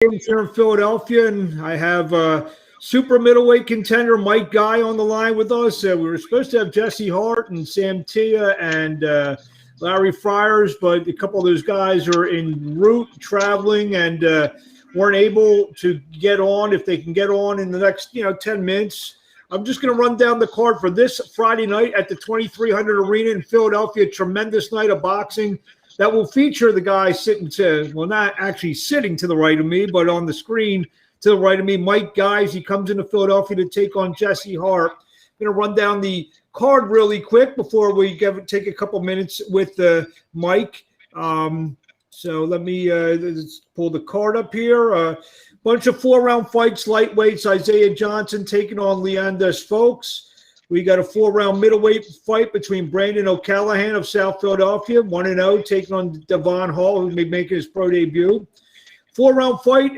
Games here in Philadelphia, and I have super middleweight contender Mike Guy on the line with us. We were supposed to have Jesse Hart and Sam Teah and Larry Friars, but a couple of those guys are en route traveling and weren't able to get on. If they can get on in the next 10 minutes, I'm just going to run down the card for this Friday night at the 2300 Arena in Philadelphia. A tremendous night of boxing that will feature the guy sitting to, well, not actually sitting to the right of me, but on the screen to the right of me, Mike Guy. He comes into Philadelphia to take on Jesse Hart. I'm going to run down the card really quick before we take a couple minutes with Mike. So let me let's pull the card up here. Bunch of 4-round fights, lightweights. Isaiah Johnson taking on Leandros Folks. We got a 4-round middleweight fight between Brandon O'Callahan of South Philadelphia, 1-0, taking on Devon Hall, who may be making his pro debut. 4-round fight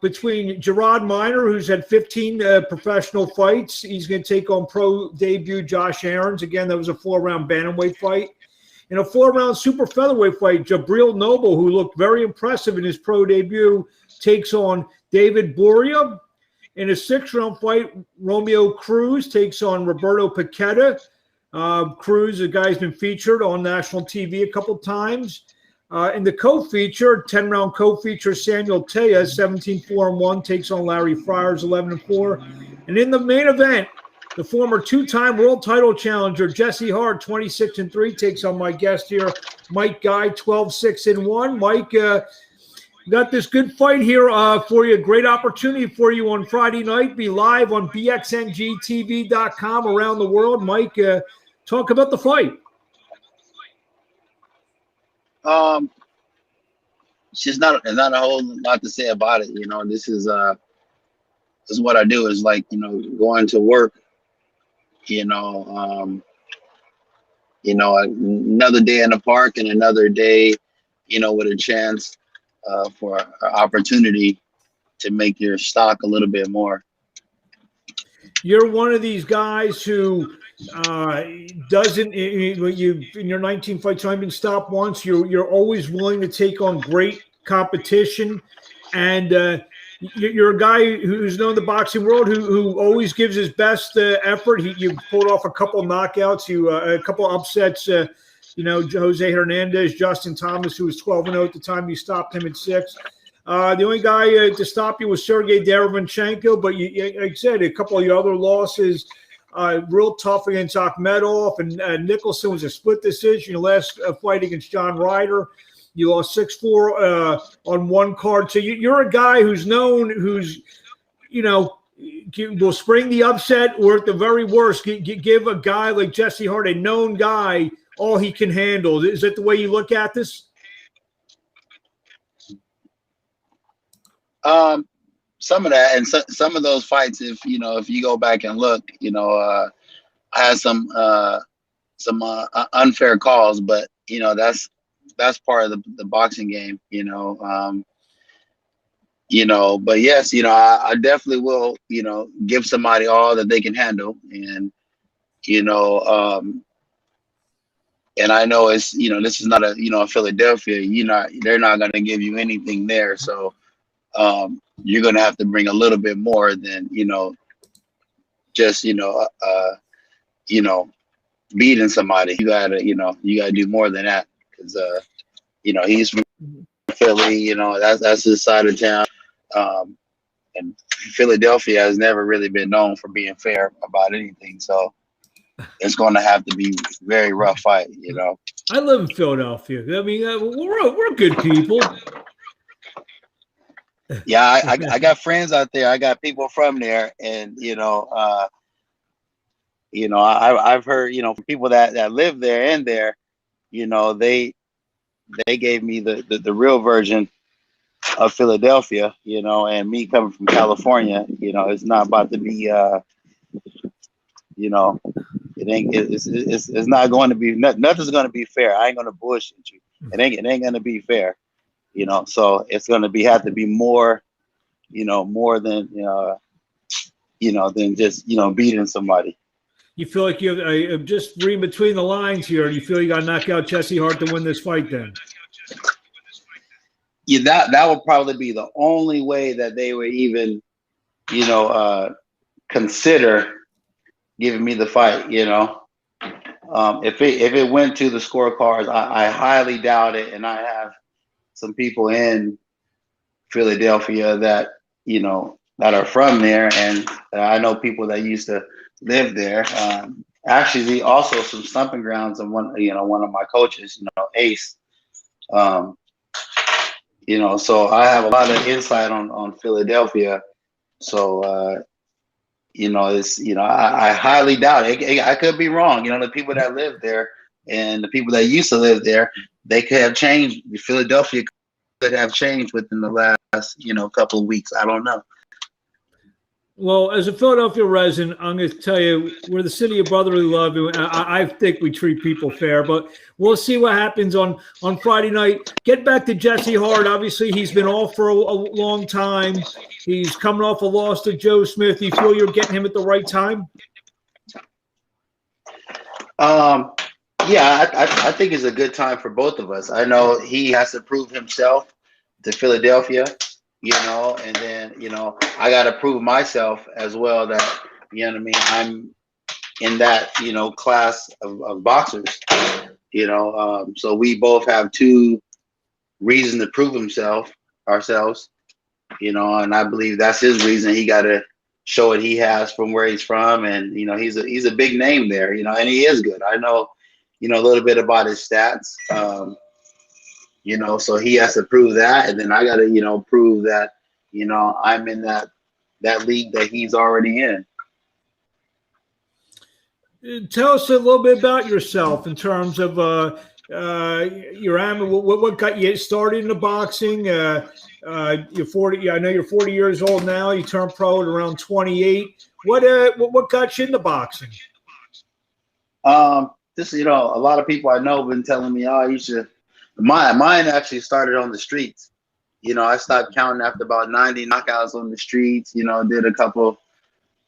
between Gerard Miner, who's had 15 professional fights. He's going to take on pro debut Josh Aarons. Again, that was a 4-round bantamweight fight. In a 4-round super featherweight fight, Jabril Noble, who looked very impressive in his pro debut, takes on David Boria. In a 6-round fight, Romeo Cruz takes on Roberto Paqueta. Cruz, a guy who's been featured on national TV a couple times. In the co-feature, 10-round co-feature, Samuel Teah, 17-4-1, takes on Larry Friars, 11-4. And in the main event, the former 2-time world title challenger, Jesse Hart, 26-3, takes on my guest here, Mike Guy, 12-6-1. Mike, got this good fight here for you. Great opportunity for you on Friday night. Be live on bxngtv.com around the world. Mike, talk about the fight. It's just not a whole lot to say about it. This is what I do, is like, going to work, another day in the park and another day, with a chance for an opportunity to make your stock a little bit more. You're one of these guys who doesn't, in your 19 fights, I've been stopped once. You're always willing to take on great competition, and you're a guy who's known the boxing world who always gives his best effort. You pulled off a couple knockouts, a couple upsets. Jose Hernandez, Justin Thomas, who was 12-0 at the time. You stopped him at 6. The only guy to stop you was Sergey Derevyanchenko, but like I said, a couple of your other losses, real tough against Akhmedov, and Nicholson was a split decision. Your last fight against John Ryder, you lost 6-4 on one card. So you're a guy who's known, will spring the upset, or at the very worst, give a guy like Jesse Hart, a known guy, all he can handle. Is that the way you look at this? Some of that, and some of those fights, if you go back and look, I had some unfair calls, but that's part of the boxing game, but yes, I definitely will, give somebody all that they can handle, and and I know it's, this is not a Philadelphia, they're not going to give you anything there. So you're going to have to bring a little bit more than, just, beating somebody. You gotta do more than that, because, he's from Philly, that's his side of town. And Philadelphia has never really been known for being fair about anything. So it's going to have to be a very rough fight, I live in Philadelphia. I mean, we're good people. Yeah, I got friends out there. I got people from there, and I've heard from people that live there and there, they gave me the real version of Philadelphia, and me coming from California, it's not about to be it's not going to be, nothing's going to be fair. I ain't going to bullshit you. It ain't going to be fair, so it's going to have to be more, more than, than just, beating somebody. You feel like you just reading between the lines here. You feel you got to knock out Jesse Hart to win this fight then? Yeah, that would probably be the only way that they would even, consider giving me the fight. If it went to the scorecards, I highly doubt it, and I have some people in Philadelphia that that are from there, and I know people that used to live there. Actually, also some stumping grounds, and one of my coaches, Ace. Um, so I have a lot of insight on Philadelphia. So I highly doubt it. I could be wrong. The people that live there and the people that used to live there, they could have changed. Philadelphia could have changed within the last couple of weeks. I don't know. Well, as a Philadelphia resident, I'm going to tell you, we're the city of brotherly love. And I think we treat people fair, but we'll see what happens on Friday night. Get back to Jesse Hart. Obviously, he's been off for a long time. He's coming off a loss to Joe Smith. Do you feel you're getting him at the right time? Yeah, I think it's a good time for both of us. I know he has to prove himself to Philadelphia. And then, I got to prove myself as well that, I'm in that, class of boxers, so we both have two reasons to prove ourselves, and I believe that's his reason. He got to show what he has from where he's from. And, he's a big name there, and he is good. I know, a little bit about his stats. So he has to prove that, and then I got to, prove that, I'm in that league that he's already in. Tell us a little bit about yourself in terms of your amateur. What got you started in the boxing? You're 40. I know you're 40 years old now. You turned pro at around 28. What got you into boxing? Just a lot of people I know have been telling me, oh, you should. Mine actually started on the streets. I stopped counting after about 90 knockouts on the streets. Did a couple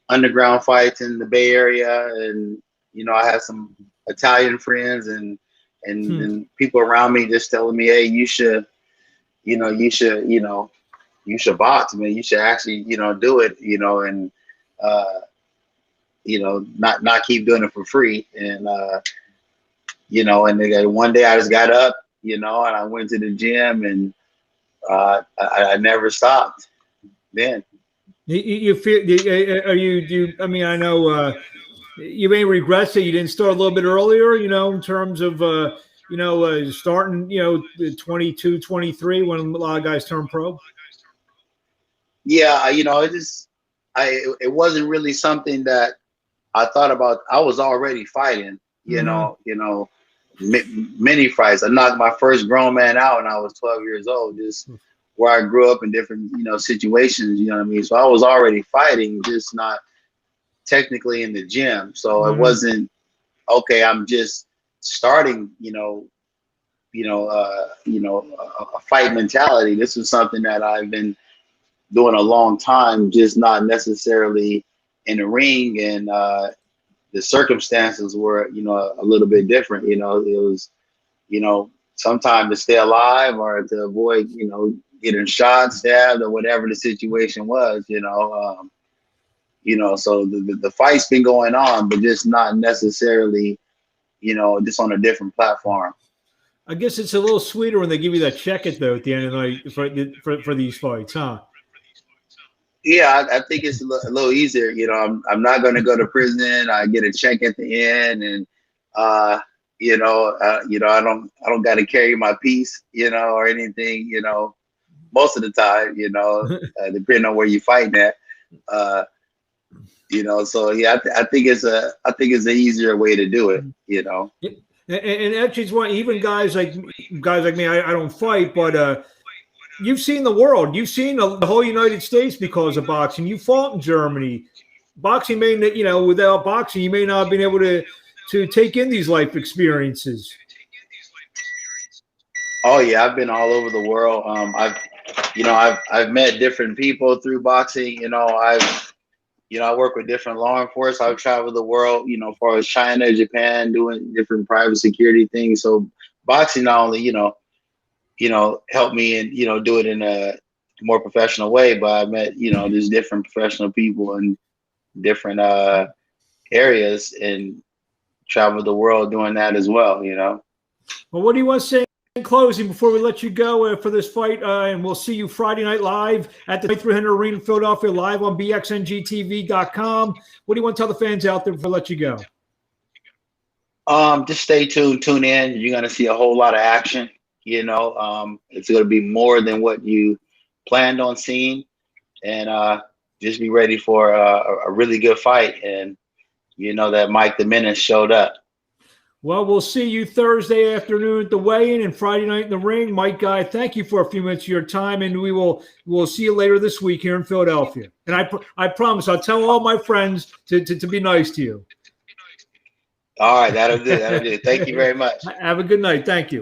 underground fights in the Bay Area, and I had some Italian friends and people around me just telling me, hey, you should box, man. You should actually, do it, and not keep doing it for free. And and then one day I just got up, and I went to the gym, and I never stopped then. You feel? Are you? I mean, I know you may regret that you didn't start a little bit earlier. In terms of starting, the 22, 23 when a lot of guys turn pro. Yeah, it wasn't really something that I thought about. I was already fighting. Many fights. I knocked my first grown man out when I was 12 years old. Just where I grew up in different, situations, you know what I mean? So I was already fighting, just not technically in the gym. So it wasn't, okay, I'm just starting, a fight mentality. This is something that I've been doing a long time, just not necessarily in the ring. And the circumstances were, a little bit different. It was, sometimes to stay alive or to avoid, getting shot, stabbed, or whatever the situation was, so the fight's been going on, but just not necessarily, just on a different platform. I guess it's a little sweeter when they give you that check it though at the end of the night for these fights, huh? Yeah, I think it's a little easier. I'm not going to go to prison. I get a check at the end, and I don't got to carry my piece, or anything, most of the time, depending on where you're fighting at, So yeah, I think it's an easier way to do it, And actually, it's one. Even guys like me, I don't fight, but you've seen the world. You've seen the whole United States because of boxing. You fought in Germany. Boxing may, without boxing, you may not have been able to take in these life experiences. Oh yeah, I've been all over the world. I've met different people through boxing. I work with different law enforcement. I've traveled the world, as far as China, Japan, doing different private security things. So boxing not only, help me and, do it in a more professional way. But I met, there's different professional people in different areas and traveled the world doing that as well, Well, what do you want to say in closing before we let you go for this fight? And we'll see you Friday night live at the 300 Arena in Philadelphia, live on bxngtv.com. What do you want to tell the fans out there before I let you go? Just stay tuned, tune in. You're going to see a whole lot of action. It's going to be more than what you planned on seeing, and just be ready for a really good fight. And that Mike the Menace showed up. Well, we'll see you Thursday afternoon at the weigh-in and Friday night in the ring. Mike Guy, thank you for a few minutes of your time, and we'll see you later this week here in Philadelphia. And I promise I'll tell all my friends to be nice to you. All right, that'll do. Thank you very much. Have a good night. Thank you.